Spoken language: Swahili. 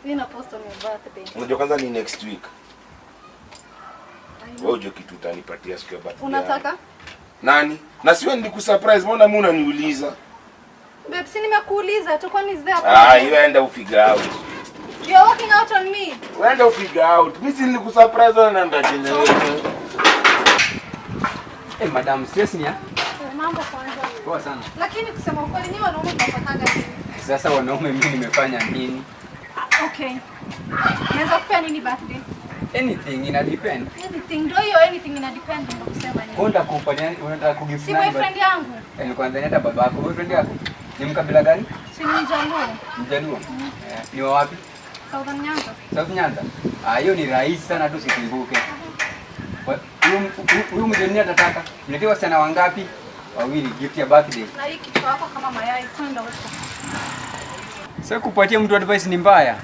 Nina post on your birthday. Unajua kwanza ni next week. Wewe unajua kitu utanipatia siku ya birthday. Unataka? Nani? Na siwe nikusurprise, mbona mimi unaniuliza? Babe, si nimekuuliza tu kwani is there? You enda ufigure out. You're walking out on me. Enda ufigure out. Mimi si nikusurprise na nenda tena. Madam, stress ni ya? Mambo kwanza. Poa sana. Lakini kusema ukweli ni wanaume tunapatanga nini? Sasa wanaume mimi nimefanya nini? Okay. Naweza kupea nini birthday? Anything ina depend. Anything ndio hiyo, anything ina depend ndio kusema nini. Unataka kumpania, unataka kugift si boyfriend yangu. Ni kwanza nenda babako. Boyfriend yako ni mkabila gani? Si Mjaluo. Mjaluo. Ni wa wapi? Southern Nyanza. South Nyanza. Hiyo ni rahisi sana tu sikumbuke. Huyu mjeni atataka. Mletewa sana wangapi? Wawili, gift ya birthday. Na hii kitu yako kama mayai kwenda huko. Sasa kupatia mtu advice ni mbaya.